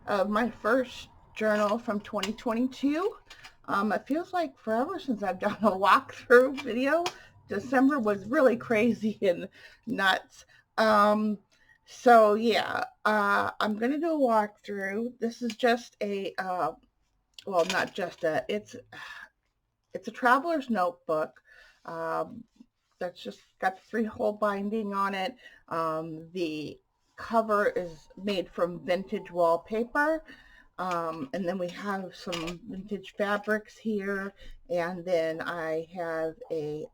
of my first journal from 2022. It feels like forever since I've done a walkthrough video. December was really crazy and nuts. Um, so yeah, I'm gonna do a walkthrough. This is just a well, not just a. It's a traveler's notebook. Um, that's just got the three-hole binding on it. The cover is made from vintage wallpaper. And then we have some vintage fabrics here. And then I have a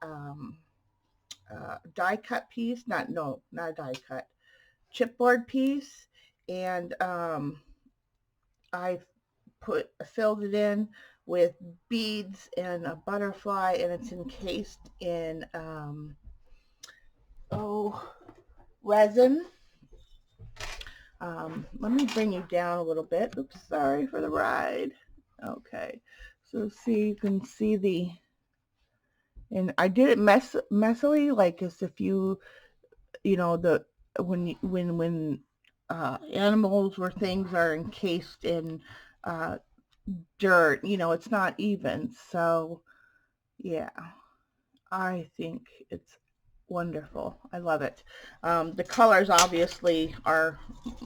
die cut piece, not a die cut, chipboard piece. And I filled it in with beads and a butterfly, and it's encased in oh resin. Let me bring you down a little bit. Oops, sorry for the ride. Okay, so see, you can see and I did it messily, like as if you know, the when animals or things are encased in uh, dirt, it's not even. So yeah, I think it's wonderful. I love it. The colors obviously are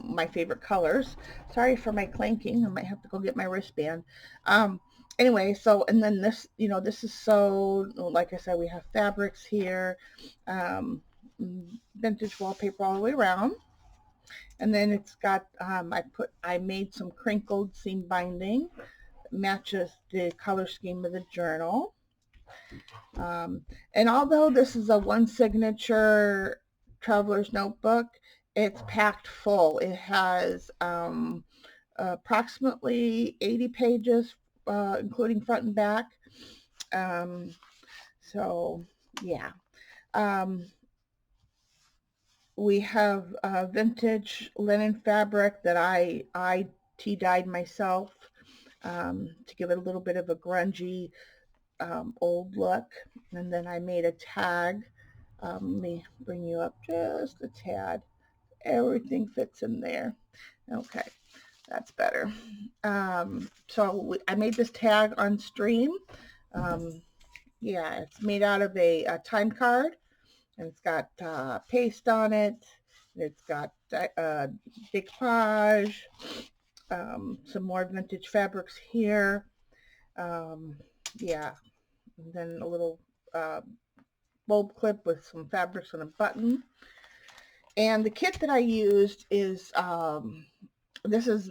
my favorite colors. Sorry for my clanking. I might have to go get my wristband. Um, anyway, so and then this is so like I said, we have fabrics here, um, vintage wallpaper all the way around, and then it's got I made some crinkled seam binding that matches the color scheme of the journal. Um, and although this is a one signature traveler's notebook, it's packed full. It has approximately 80 pages, including front and back. Um, so, yeah. Um, we have vintage linen fabric that I tea dyed myself to give it a little bit of a grungy old look. And then I made a tag. Let me bring you up just a tad. Everything fits in there. Okay, that's better. So I made this tag on stream. Um, yeah, it's made out of a time card, and it's got paste on it. It's got decoupage, some more vintage fabrics here. Um, yeah, and then a little uh, bulb clip with some fabrics and a button. And the kit that I used is this is,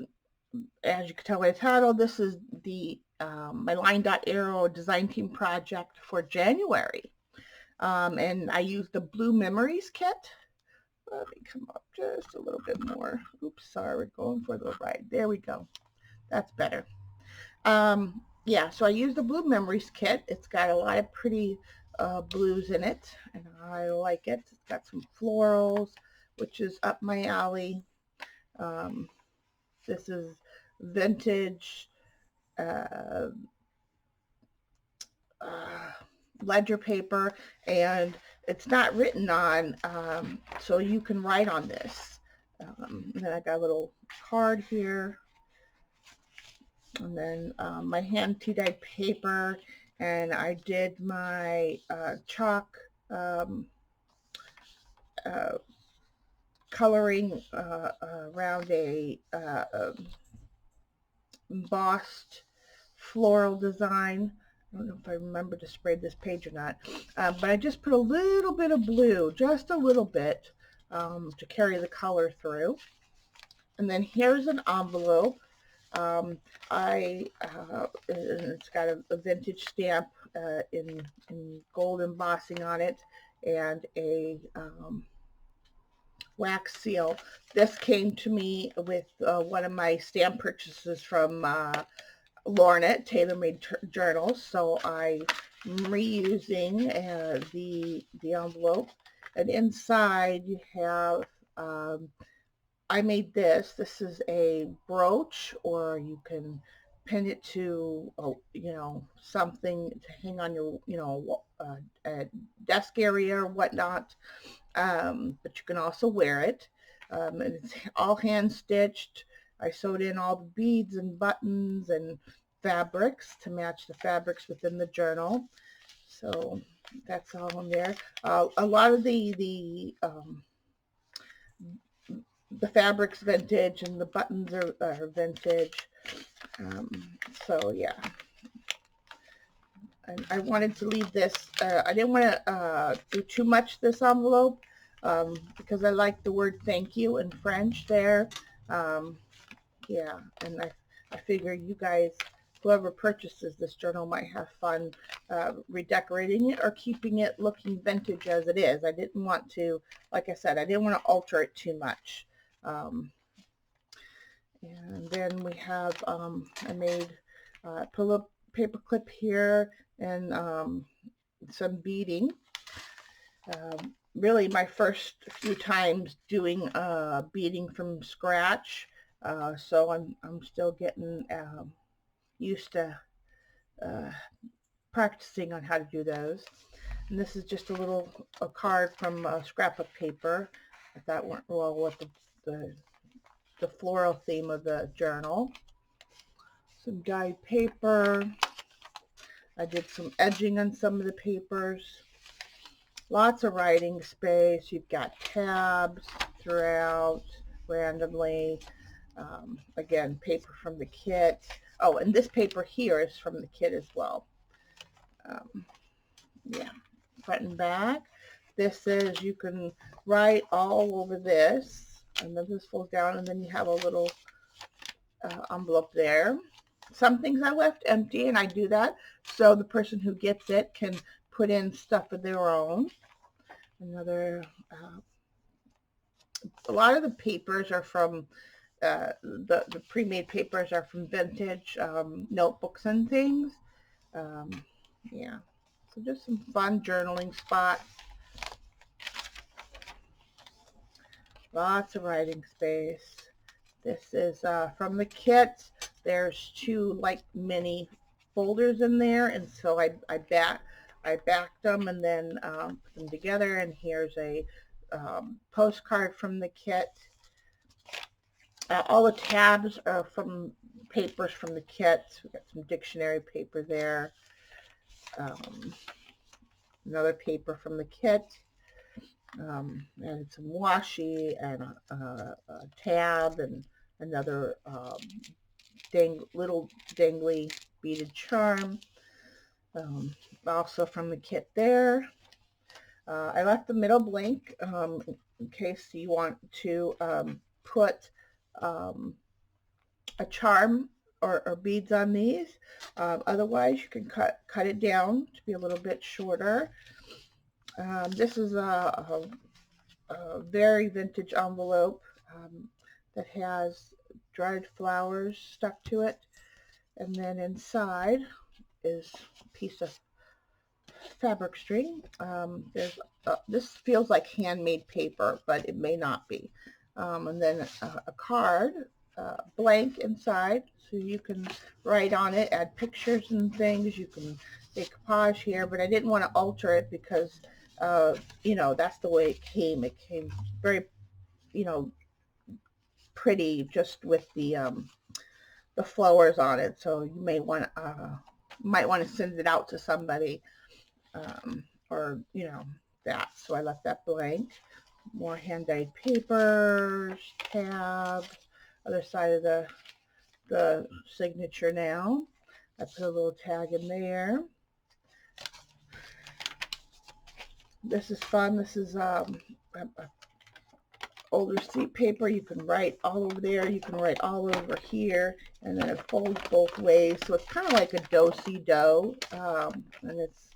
as you can tell by the title, this is the my line dot arrow design team project for January. And I used the Blue Memories kit. Let me come up just a little bit more. Oops, sorry, we're going for the ride. There we go. That's better. Yeah, so I used the Blue Memories kit. It's got a lot of pretty blues in it, and I like it. It's got some florals, which is up my alley. Um, this is vintage uh, uh, ledger paper, and it's not written on, so you can write on this. And then I got a little card here, and then my hand tea dyed paper, and I did my chalk um, uh, coloring around a embossed floral design. I don't know if I remember to spray this page or not, but I just put a little bit of blue, just a little bit, to carry the color through. And then here's an envelope. Um, it's got a vintage stamp in gold embossing on it, and a wax seal. This came to me with one of my stamp purchases from Lorna Tailor Made Journals. So I'm reusing the envelope, and inside you have. I made this. This is a brooch, or you can pin it to, something to hang on your, desk area or whatnot. But you can also wear it. And it's all hand stitched. I sewed in all the beads and buttons and fabrics to match the fabrics within the journal. So that's all in there. A lot of the fabric's vintage and the buttons are vintage. Um, so yeah, and I wanted to leave this. I didn't want to do too much this envelope because I like the word thank you in French there. Yeah, and I figure you guys, whoever purchases this journal, might have fun redecorating it or keeping it looking vintage as it is. I didn't want to, like I said, I didn't want to alter it too much. And then we have, I made, put a little paper clip here and some beading. Really my first few times doing beading from scratch. So I'm still getting used to practicing on how to do those. And this is just a card from a scrap of paper. I thought went well with the floral theme of the journal. Some dyed paper. I did some edging on some of the papers. Lots of writing space. You've got tabs throughout randomly. Again, paper from the kit. Oh, and this paper here is from the kit as well. Yeah, front and back. This is, you can write all over this, and then this folds down, and then you have a little envelope there. Some things I left empty, and I do that so the person who gets it can put in stuff of their own. Another, a lot of the papers are from, the pre-made papers are from vintage notebooks and things. Yeah, so just some fun journaling spots. Lots of writing space. This is from the kit. There's two like mini folders in there, and so I backed them and then put them together. And here's a postcard from the kit. All the tabs are from papers from the kit. We got some dictionary paper there. Another paper from the kit. And some washi and a tab and another little dangly beaded charm. Also from the kit there. I left the middle blank in case you want to put a charm or beads on these. Otherwise, you can cut it down to be a little bit shorter. This is a very vintage envelope that has dried flowers stuck to it, and then inside is a piece of fabric string. This feels like handmade paper, but it may not be. And then a card, blank inside, so you can write on it, add pictures and things. You can make a page here, but I didn't want to alter it because you know, that's the way it came. It came very, you know, pretty just with the flowers on it. So you might want to send it out to somebody, or you know, that. So I left that blank. More hand dyed papers, tab, other side of the signature now. I put a little tag in there. This is fun. This is older sheet paper. You can write all over there. You can write all over here, and then it folds both ways. So it's kind of like a do-si-do, and it's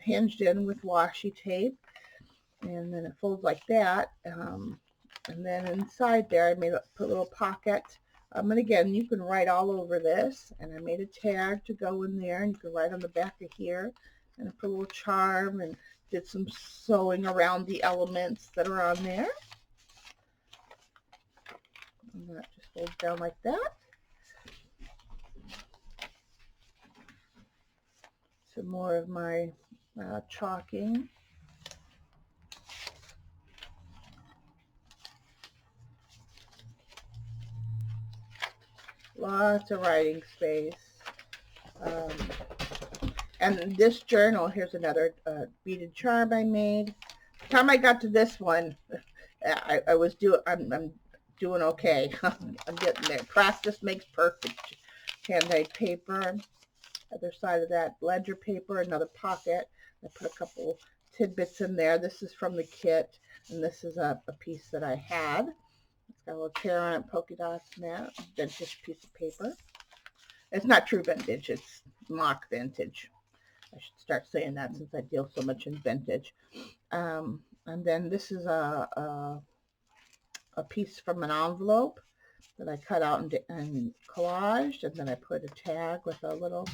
hinged in with washi tape, and then it folds like that. And then inside there, I put a little pocket. And again, you can write all over this, and I made a tag to go in there, and you can write on the back of here, and I put a little charm and did some sewing around the elements that are on there. And that just folds down like that. Some more of my chalking. Lots of writing space. And this journal, here's another beaded charm I made. The time I got to this one, I was I'm doing okay. I'm getting there. Practice makes perfect. Hand-dyed paper. Other side of that, ledger paper, another pocket. I put a couple tidbits in there. This is from the kit, and this is a piece that I had. It's got a little chair on it, polka dots, and that vintage piece of paper. It's not true vintage, it's mock vintage. I should start saying that since I deal so much in vintage. And then this is a piece from an envelope that I cut out and collaged, and then I put a tag with a little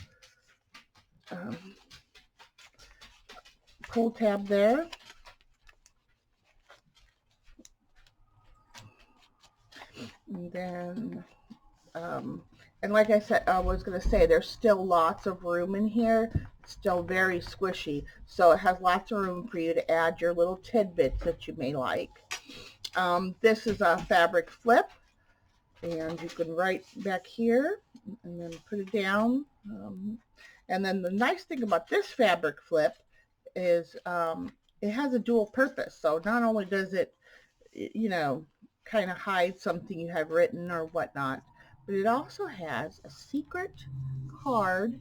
pull tab there. And then, and like I said, I was going to say, there's still lots of room in here. It's still very squishy. So it has lots of room for you to add your little tidbits that you may like. This is a fabric flip. And you can write back here and then put it down. And then the nice thing about this fabric flip is it has a dual purpose. So not only does it, you know, kind of hide something you have written or whatnot, but it also has a secret card.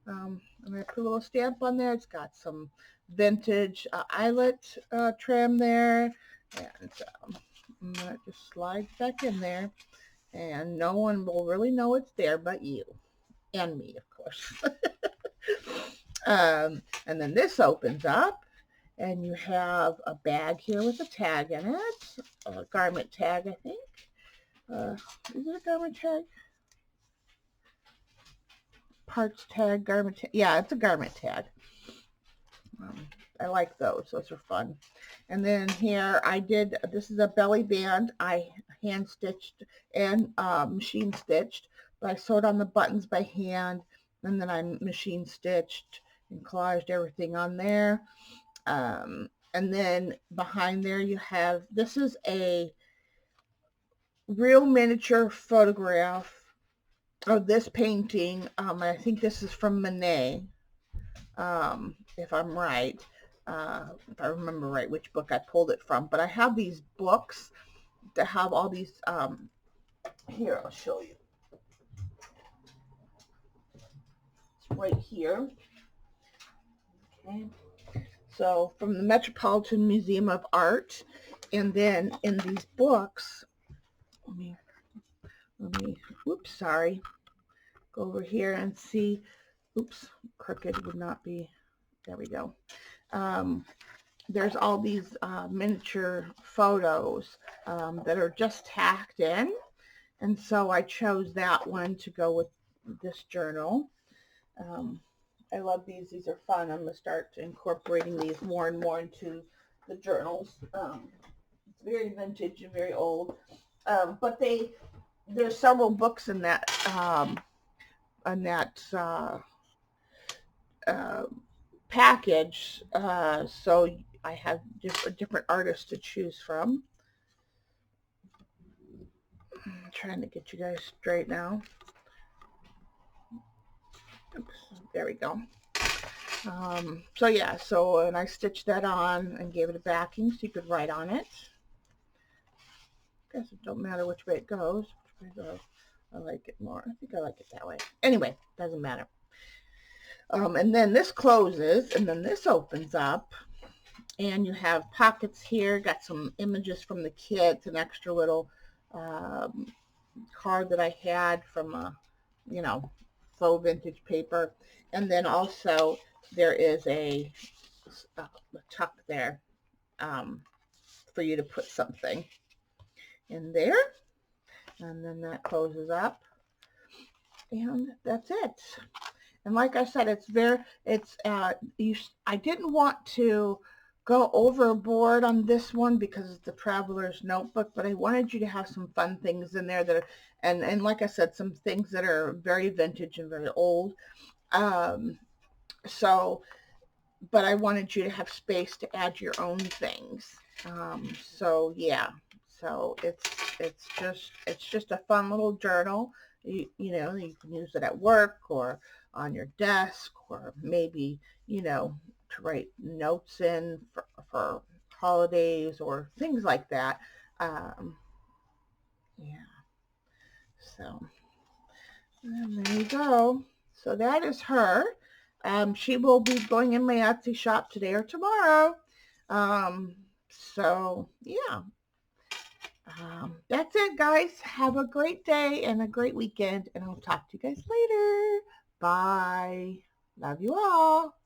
I'm going to put a little stamp on there. It's got some vintage eyelet trim there. And I'm going to just slide back in there. And no one will really know it's there but you and me, of course. And then this opens up, and you have a bag here with a tag in it, a garment tag, I think. Is it a garment tag? Parts tag, garment tag. Yeah, it's a garment tag. I like those. Those are fun. And then here this is a belly band. I hand stitched and machine stitched, but I sewed on the buttons by hand, and then I machine stitched and collaged everything on there. And then behind there you have, this is a real miniature photograph of this painting. I think this is from Monet, if I'm right. If I remember right which book I pulled it from. But I have these books that have all these, here, I'll show you. It's right here. Okay. So from the Metropolitan Museum of Art. And then in these books, let me, whoops, sorry. Go over here and see, oops, crooked would not be, there we go. There's all these miniature photos that are just tacked in, and so I chose that one to go with this journal. I love these. These are fun. I'm going to start incorporating these more and more into the journals. It's very vintage and very old, but there's several books in that package, so I have different artists to choose from. I'm trying to get you guys straight now. Oops, there we go. So yeah, and I stitched that on and gave it a backing so you could write on it. I guess it don't matter which way it goes. Which way it goes. I like it more. I think I like it that way. Anyway, doesn't matter. And then this closes, and then this opens up, and you have pockets here. Got some images from the kit, an extra little card that I had from faux vintage paper, and then also there is a tuck there for you to put something in there, and then that closes up, and that's it. And like I said, I didn't want to go overboard on this one because it's the Traveler's Notebook, but I wanted you to have some fun things in there that are, and like I said, some things that are very vintage and very old. But I wanted you to have space to add your own things. So yeah, so it's just a fun little journal. You know, you can use it at work or on your desk, or maybe, you know, to write notes in for holidays or things like that. Um, yeah, so and there you go. So that is her. She will be going in my Etsy shop today or tomorrow. Um, so yeah, that's it, guys. Have a great day and a great weekend, and I'll talk to you guys later. Bye. Love you all.